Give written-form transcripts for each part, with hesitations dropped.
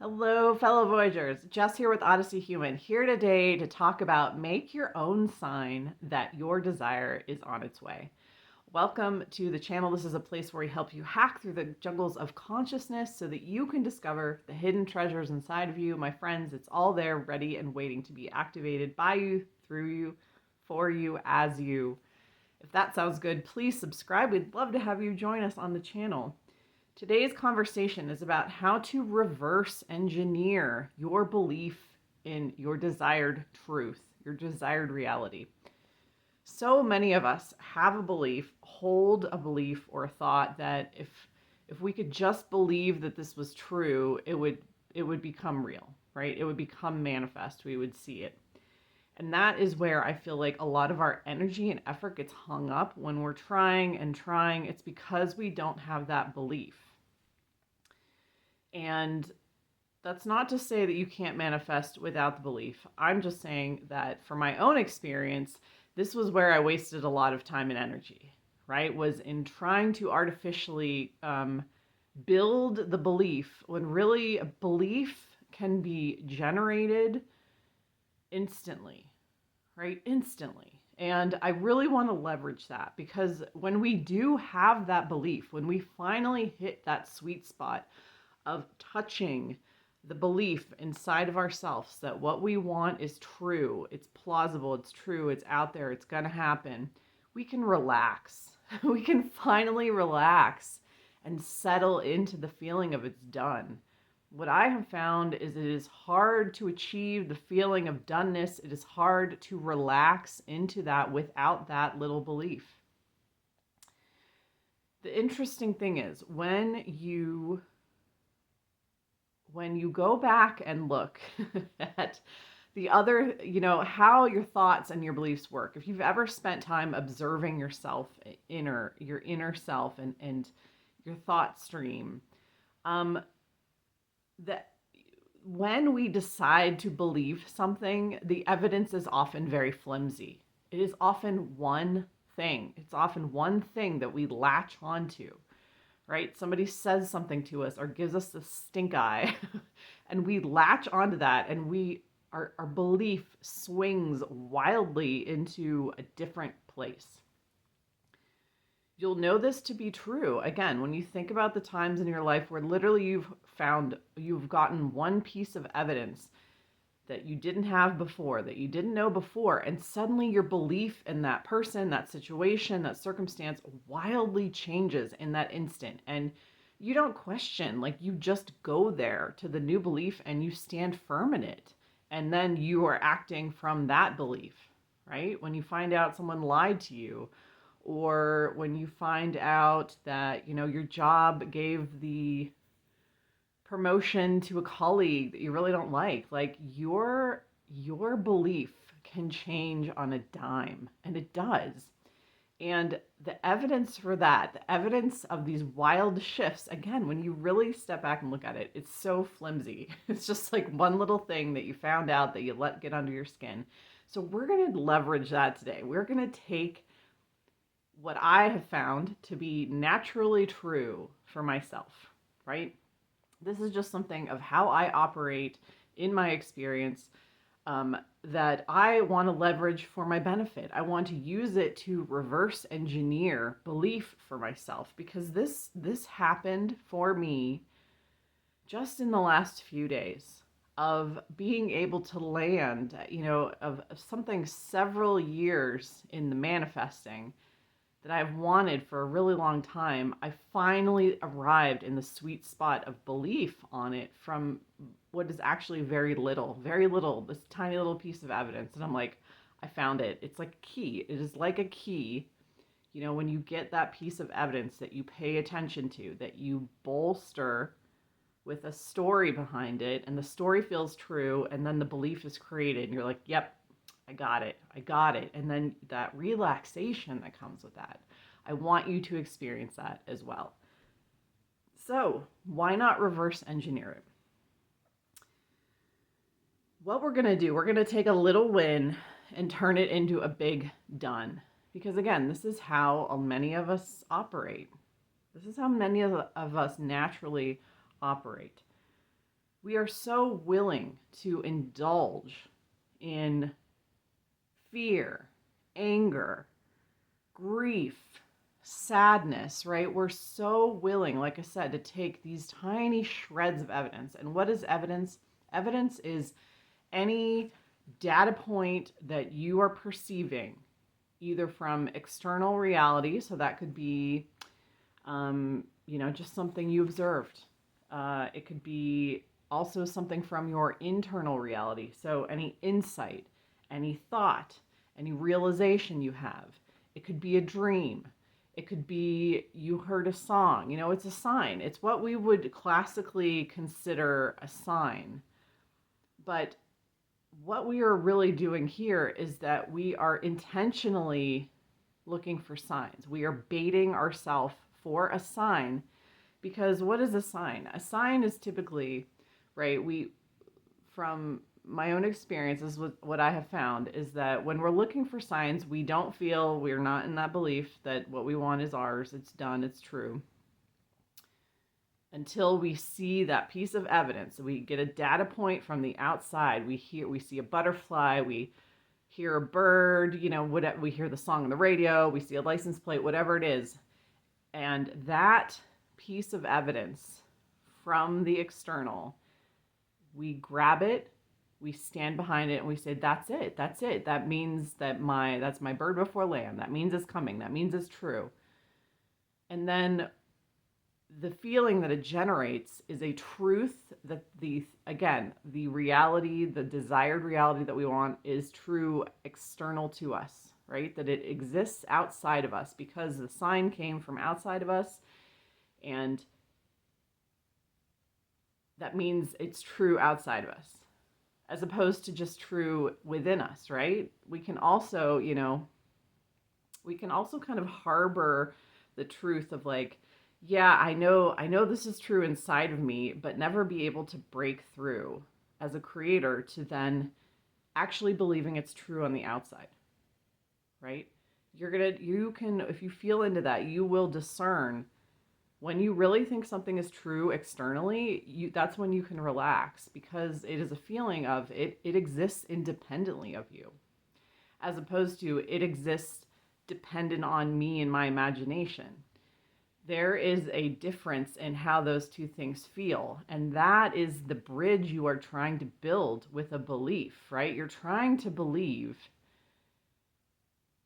Hello, fellow Voyagers. Jess here with Odyssey Human, here today to talk about make your own sign that your desire is on its way. Welcome to the channel. This is a place where we help you hack through the jungles of consciousness so that you can discover the hidden treasures inside of you. My friends, it's all there, ready and waiting to be activated by you, through you, for you, as you. If that sounds good, please subscribe. We'd love to have you join us on the channel. Today's conversation is about how to reverse engineer your belief in your desired truth, your desired reality. So many of us have a belief, hold a belief or a thought that if we could just believe that this was true, it would become real, right? It would become manifest. We would see it. And that is where I feel like a lot of our energy and effort gets hung up when we're trying and trying. It's because we don't have that belief. And that's not to say that you can't manifest without the belief. I'm just saying that for my own experience, this was where I wasted a lot of time and energy, right? Was in trying to artificially build the belief when really a belief can be generated instantly, right? Instantly. And I really want to leverage that because when we do have that belief, when we finally hit that sweet spot of touching the belief inside of ourselves that what we want is true, it's plausible, it's true, it's out there, it's going to happen, we can relax. We can finally relax and settle into the feeling of it's done. What I have found is it is hard to achieve the feeling of doneness. It is hard to relax into that without that little belief. The interesting thing is when you go back and look at the other, how your thoughts and your beliefs work. If you've ever spent time observing yourself, your inner self and your thought stream, that when we decide to believe something, the evidence is often very flimsy. It is often one thing. It's often one thing that we latch onto, right? Somebody says something to us or gives us the stink eye and we latch onto that and our belief swings wildly into a different place. You'll know this to be true. Again, when you think about the times in your life where literally you've gotten one piece of evidence that you didn't have before, that you didn't know before, and suddenly your belief in that person, that situation, that circumstance wildly changes in that instant. And you don't question, like you just go there to the new belief and you stand firm in it. And then you are acting from that belief, right? When you find out someone lied to you, or when you find out that, your job gave the promotion to a colleague that you really don't like your belief can change on a dime, and it does. And the evidence for that, the evidence of these wild shifts, again, when you really step back and look at it, it's so flimsy. It's just like one little thing that you found out that you let get under your skin. So we're going to leverage that today. We're going to take what I have found to be naturally true for myself, right? This is just something of how I operate in my experience that I want to leverage for my benefit. I want to use it to reverse engineer belief for myself because this happened for me just in the last few days of being able to land, of something several years in the manifesting that I've wanted for a really long time. I finally arrived in the sweet spot of belief on it from what is actually very little, this tiny little piece of evidence. And I'm like, I found it. It's like a key. It is like a key. When you get that piece of evidence that you pay attention to, that you bolster with a story behind it, and the story feels true, and then the belief is created, and you're like, yep, I got it. And then that relaxation that comes with that, I want you to experience that as well. So why not reverse engineer it? What we're going to do, we're going to take a little win and turn it into a big done. Because again, this is how many of us operate. This is how many of us naturally operate. We are so willing to indulge in fear, anger, grief, sadness, right? We're so willing, like I said, to take these tiny shreds of evidence. And what is evidence? Evidence is any data point that you are perceiving, either from external reality, so that could be, just something you observed. It could be also something from your internal reality, so any insight, any thought, any realization you have. It could be a dream. It could be you heard a song. It's a sign. It's what we would classically consider a sign. But what we are really doing here is that we are intentionally looking for signs. We are baiting ourselves for a sign, because what is a sign? A sign is typically, right, from my own experiences, what I have found is that when we're looking for signs, we're not in that belief that what we want is ours, it's done, it's true, until we see that piece of evidence. We get a data point from the outside. We see a butterfly, we hear a bird, we hear the song on the radio, we see a license plate, whatever it is. And that piece of evidence from the external, we grab it, we stand behind it, and we say, that's it. That means that's my bird before lamb. That means it's coming. That means it's true. And then the feeling that it generates is a truth that the reality, the desired reality that we want is true external to us, right? That it exists outside of us because the sign came from outside of us, and that means it's true outside of us, as opposed to just true within us, right? We can also kind of harbor the truth of like, yeah, I know this is true inside of me, but never be able to break through as a creator to then actually believing it's true on the outside, right? If you feel into that, you will discern when you really think something is true externally. That's when you can relax, because it is a feeling of it exists independently of you, as opposed to it exists dependent on me and my imagination. There is a difference in how those two things feel. And that is the bridge you are trying to build with a belief, right? You're trying to believe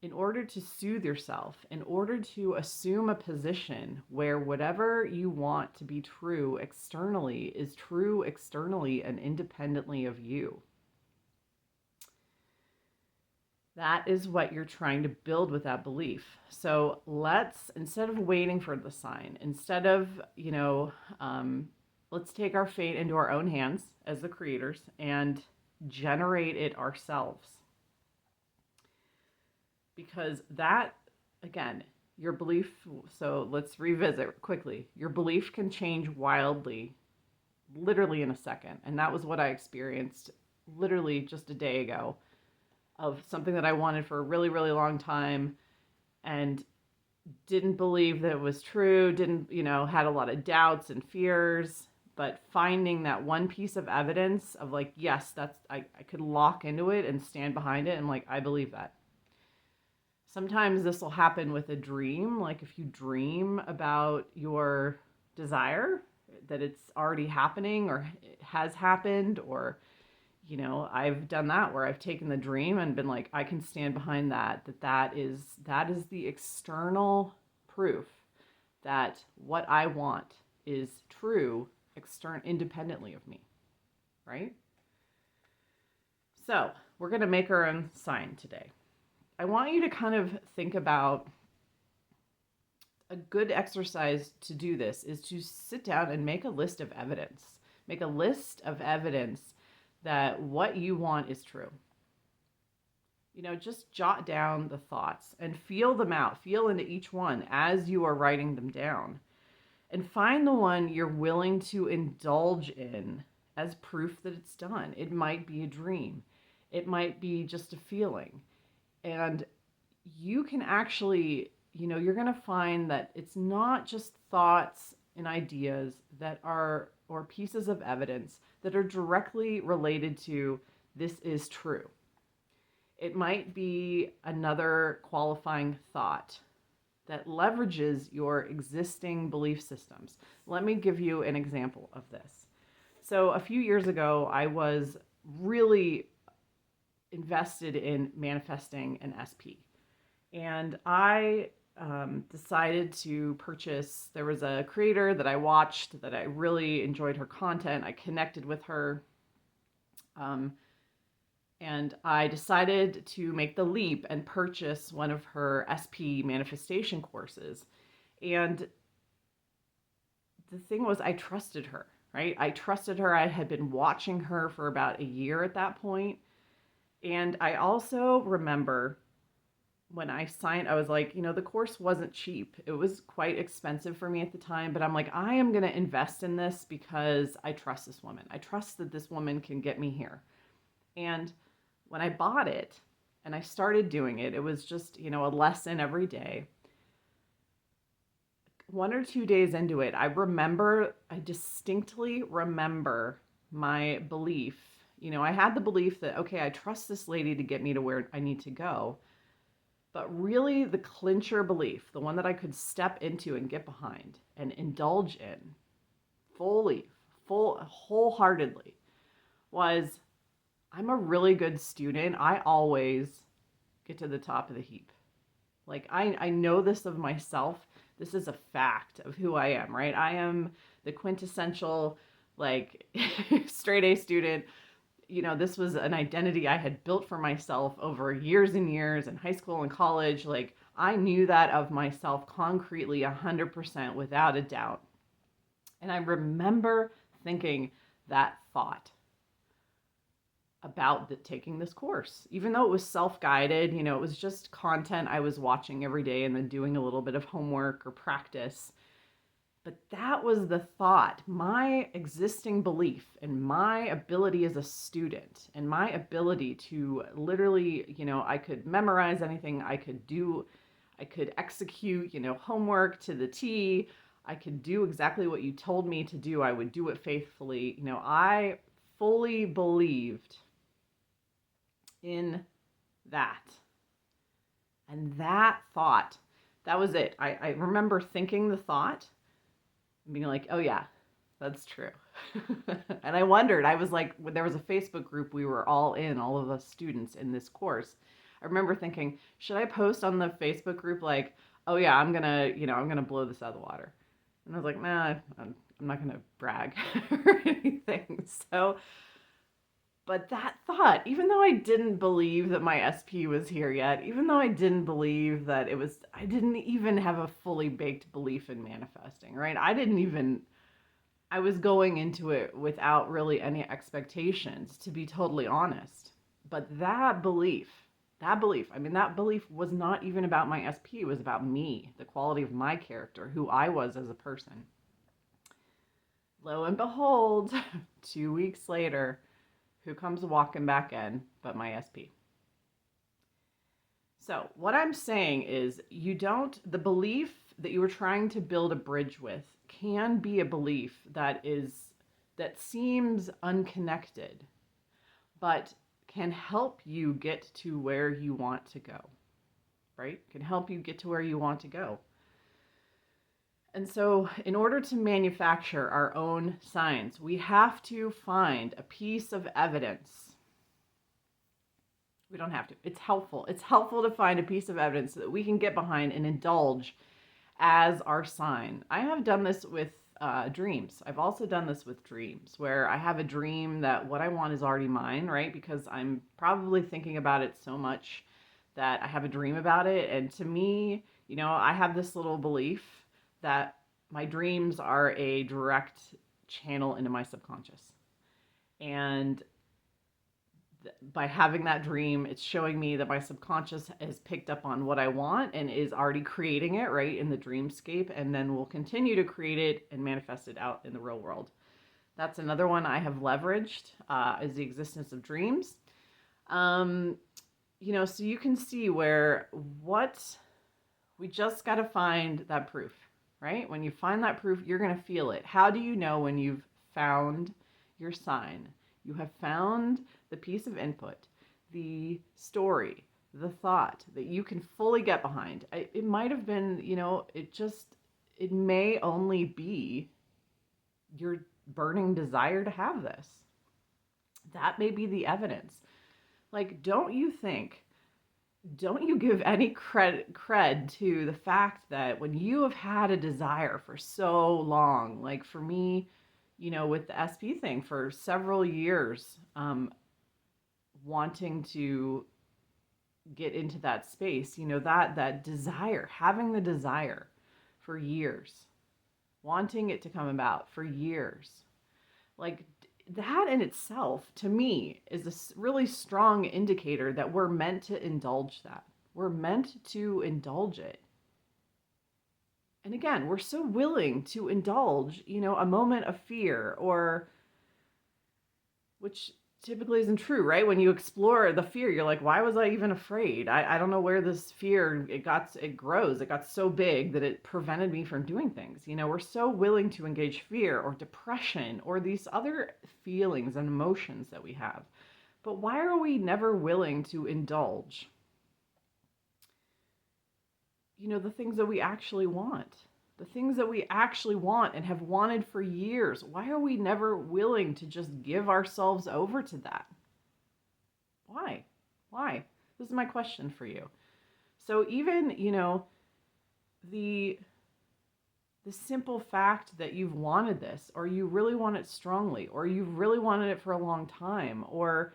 in order to soothe yourself, in order to assume a position where whatever you want to be true externally is true externally and independently of you. That is what you're trying to build with that belief. So instead of waiting for the sign, instead of, let's take our fate into our own hands as the creators and generate it ourselves. Because that, again, your belief, so let's revisit quickly. Your belief can change wildly, literally in a second. And that was what I experienced literally just a day ago, of something that I wanted for a really, really long time and didn't believe that it was true, had a lot of doubts and fears, but finding that one piece of evidence of like, yes, I could lock into it and stand behind it. And like, I believe that. Sometimes this will happen with a dream. Like if you dream about your desire, that it's already happening or it has happened, or I've done that where I've taken the dream and been like, I can stand behind that is the external proof that what I want is true independently of me, right? So we're going to make our own sign today. I want you to kind of think about a good exercise to do this is to sit down and make a list of evidence. Make a list of evidence that what you want is true. Just jot down the thoughts and feel them out. Feel into each one as you are writing them down. And find the one you're willing to indulge in as proof that it's done. It might be a dream. It might be just a feeling. And you can actually, you're going to find that it's not just thoughts and ideas that are, or pieces of evidence that are directly related to this is true. It might be another qualifying thought that leverages your existing belief systems. Let me give you an example of this. So, a few years ago, I was really invested in manifesting an SP. And I decided to purchase, there was a creator that I watched that I really enjoyed her content. I connected with her. And I decided to make the leap and purchase one of her SP manifestation courses. And the thing was, I trusted her, right? I trusted her. I had been watching her for about a year at that point. And I also remember when I signed, I was like, the course wasn't cheap. It was quite expensive for me at the time, but I'm like, I am going to invest in this because I trust this woman. I trust that this woman can get me here. And when I bought it and I started doing it, it was just, a lesson every day. 1 or 2 days into it, I distinctly remember my belief. I had the belief that, okay, I trust this lady to get me to where I need to go. But really the clincher belief, the one that I could step into and get behind and indulge in wholeheartedly, was I'm a really good student. I always get to the top of the heap. Like I know this of myself. This is a fact of who I am, right? I am the quintessential straight A student. This was an identity I had built for myself over years and years in high school and college. Like I knew that of myself concretely 100% without a doubt. And I remember thinking that thought about taking this course, even though it was self-guided, it was just content I was watching every day and then doing a little bit of homework or practice. But that was the thought, my existing belief and my ability as a student and my ability to literally, I could memorize anything I could execute, homework to the T. I could do exactly what you told me to do. I would do it faithfully. I fully believed in that. And that thought, that was it. I remember thinking the thought, being like, oh yeah, that's true. And I wondered, I was like, there was a Facebook group we were all in, all of us students in this course. I remember thinking, should I post on the Facebook group like, oh yeah, I'm gonna blow this out of the water? And I was like, nah, I'm not gonna brag or anything. But that thought, even though I didn't believe that my SP was here yet, even though I didn't believe that I didn't even have a fully baked belief in manifesting, right? I was going into it without really any expectations, to be totally honest. But that belief was not even about my SP. It was about me, the quality of my character, who I was as a person. Lo and behold, 2 weeks later, who comes walking back in but my SP? So what I'm saying is the belief that you were trying to build a bridge with can be a belief that seems unconnected, but can help you get to where you want to go, right? Can help you get to where you want to go. And so in order to manufacture our own signs, we have to find a piece of evidence. We don't have to. It's helpful. It's helpful to find a piece of evidence so that we can get behind and indulge as our sign. I have done this with dreams. I've also done this with dreams where I have a dream that what I want is already mine, right? Because I'm probably thinking about it so much that I have a dream about it. And to me, I have this little belief that my dreams are a direct channel into my subconscious. And by having that dream, it's showing me that my subconscious has picked up on what I want and is already creating it right in the dreamscape, and then will continue to create it and manifest it out in the real world. That's another one I have leveraged, is the existence of dreams. So you can see where we just got to find that proof. right? When you find that proof, you're going to feel it. How do you know when you've found your sign? You have found the piece of input, the story, the thought that you can fully get behind. It might have been, it may only be your burning desire to have this. That may be the evidence. Like, don't you give any cred to the fact that when you have had a desire for so long, like for me, with the SP thing for several years, wanting to get into that space, that desire, having the desire for years, wanting it to come about for years, like that in itself, to me, is a really strong indicator that we're meant to indulge that. We're meant to indulge it. And again, we're so willing to indulge, a moment of fear, or which typically isn't true, right? When you explore the fear, you're like, why was I even afraid? I don't know where this fear, it grows. It got so big that it prevented me from doing things. We're so willing to engage fear or depression or these other feelings and emotions that we have. But why are we never willing to indulge, the things that we actually want? The things that we actually want and have wanted for years. Why are we never willing to just give ourselves over to that? Why? This is my question for you. So even, the simple fact that you've wanted this, or you really want it strongly, or you've really wanted it for a long time, or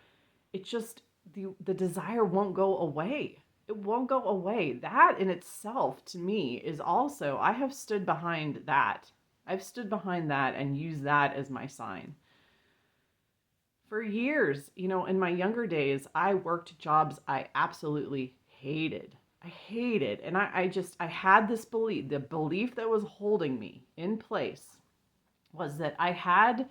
it just, the desire won't go away. It won't go away. That in itself, to me, is also, I have stood behind that. I've stood behind that and used that as my sign. For years, in my younger days, I worked jobs I absolutely hated. And I had this belief, the belief that was holding me in place was that I had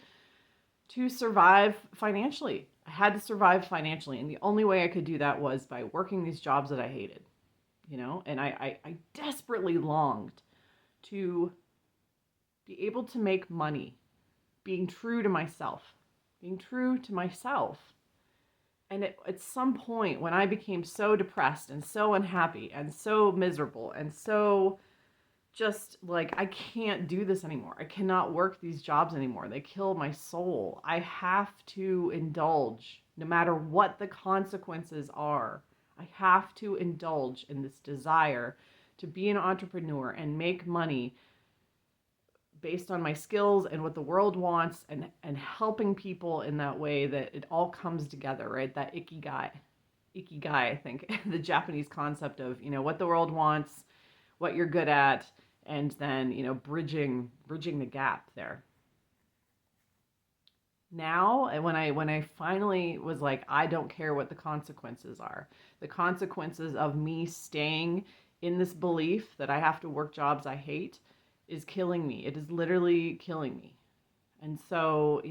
to survive financially. And the only way I could do that was by working these jobs that I hated, and I desperately longed to be able to make money, being true to myself. And at some point when I became so depressed and so unhappy and so miserable and so just like, I can't do this anymore. I cannot work these jobs anymore. They kill my soul. I have to indulge no matter what the consequences are. I have to indulge in this desire to be an entrepreneur and make money based on my skills and what the world wants, and helping people in that way that it all comes together, right? That ikigai, I think, the Japanese concept of, what the world wants, what you're good at, and then, bridging the gap there. Now, when I finally was like, I don't care what the consequences are. The consequences of me staying in this belief that I have to work jobs I hate is killing me. It is literally killing me. And so,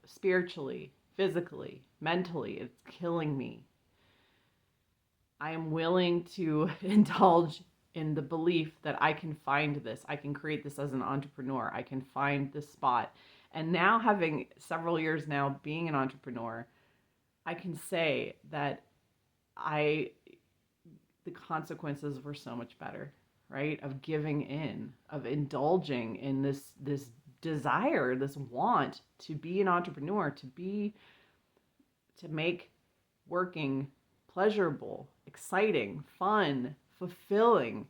spiritually, physically, mentally, it's killing me. I am willing to indulge in the belief that I can find this. I can create this as an entrepreneur. I can find this spot. And now, having several years now being an entrepreneur, I can say that the consequences were so much better, right? Of giving in, of indulging in this desire, this want to be an entrepreneur, to make working pleasurable, exciting, fun, fulfilling,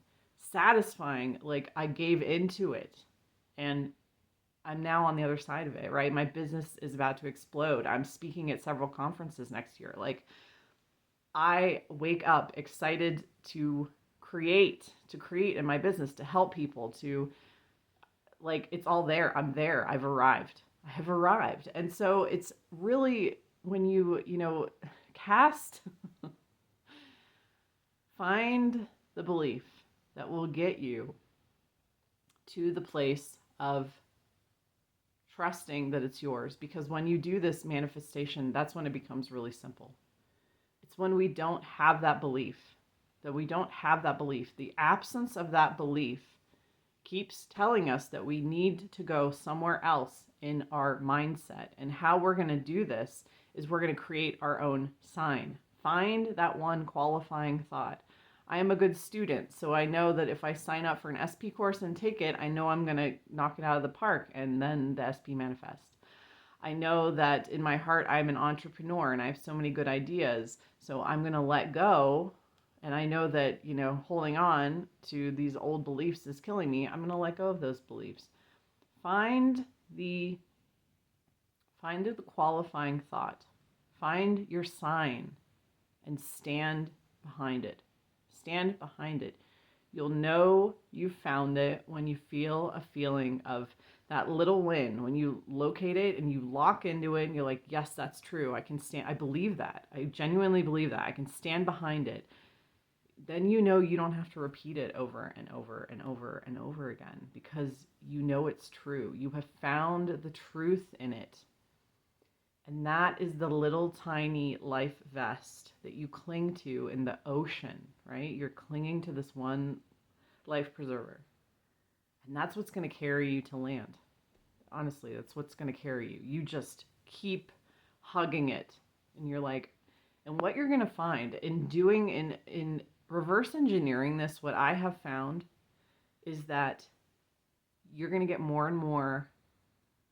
satisfying. Like, I gave into it, and I'm now on the other side of it, right? My business is about to explode. I'm speaking at several conferences next year. Like, I wake up excited to create in my business, to help people, to, like, it's all there. I'm there. I have arrived. And so it's really, when you cast, find the belief that will get you to the place of trusting that it's yours. Because when you do this manifestation, that's when it becomes really simple. It's when we don't have that belief, the absence of that belief keeps telling us that we need to go somewhere else in our mindset. And how we're going to do this is we're going to create our own sign. Find that one qualifying thought. I am a good student, so I know that if I sign up for an SP course and take it, I know I'm going to knock it out of the park, and then the SP manifest. I know that in my heart, I'm an entrepreneur and I have so many good ideas, so I'm going to let go. And I know that, holding on to these old beliefs is killing me. I'm going to let go of those beliefs. Find the qualifying thought. Find your sign and stand behind it. Stand behind it. You'll know you found it when you feel a feeling of that little win, when you locate it and you lock into it and you're like, yes, that's true. I believe that. I genuinely believe that. I can stand behind it. Then you don't have to repeat it over and over and over and over again, because it's true. You have found the truth in it. And that is the little tiny life vest that you cling to in the ocean, right? You're clinging to this one life preserver. And that's what's going to carry you to land. Honestly, that's what's going to carry you. You just keep hugging it. And you're like, and what you're going to find in reverse engineering this, what I have found is that you're going to get more and more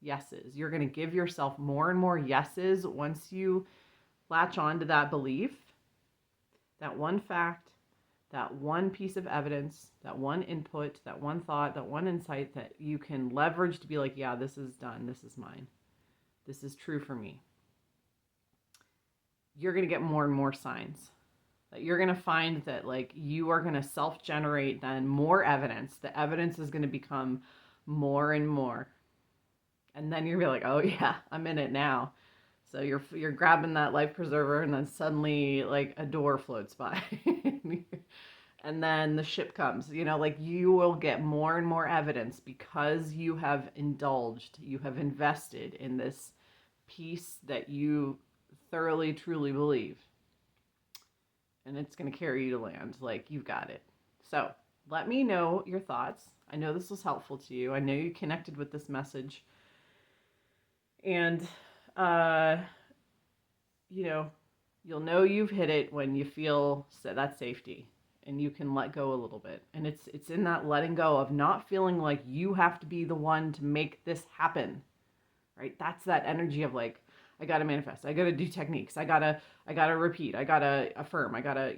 yeses. You're going to give yourself more and more yeses once you latch on to that belief, that one fact, that one piece of evidence, that one input, that one thought, that one insight that you can leverage to be like, yeah, this is done. This is mine. This is true for me. You're going to get more and more signs. That you're going to find that you are going to self-generate then more evidence. The evidence is going to become more and more. And then you're going to be like, oh yeah, I'm in it now. So you're grabbing that life preserver, and then suddenly a door floats by. And then the ship comes. You will get more and more evidence because you have indulged, you have invested in this piece that you thoroughly, truly believe. And it's going to carry you to land. You've got it. So let me know your thoughts. I know this was helpful to you. I know you connected with this message. And, you'll know you've hit it when you feel that safety and you can let go a little bit. And it's in that letting go of not feeling like you have to be the one to make this happen, right? That's that energy of I got to manifest. I got to do techniques. I got to repeat. I got to affirm. I got to,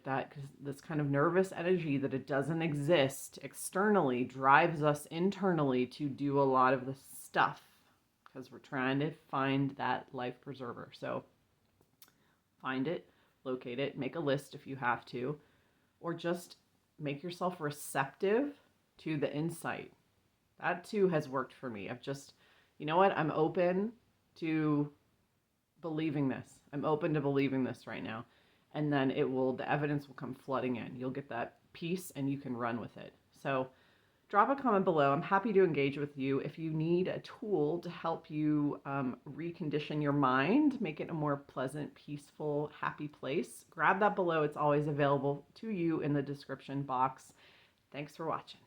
that, because this kind of nervous energy that it doesn't exist externally drives us internally to do a lot of the stuff, because we're trying to find that life preserver. So find it, locate it, make a list if you have to, or just make yourself receptive to the insight. That too has worked for me. I've just, I'm open to believing this. I'm open to believing this right now. And then the evidence will come flooding in. You'll get that piece and you can run with it. So drop a comment below. I'm happy to engage with you. If you need a tool to help you recondition your mind, make it a more pleasant, peaceful, happy place, grab that below. It's always available to you in the description box. Thanks for watching.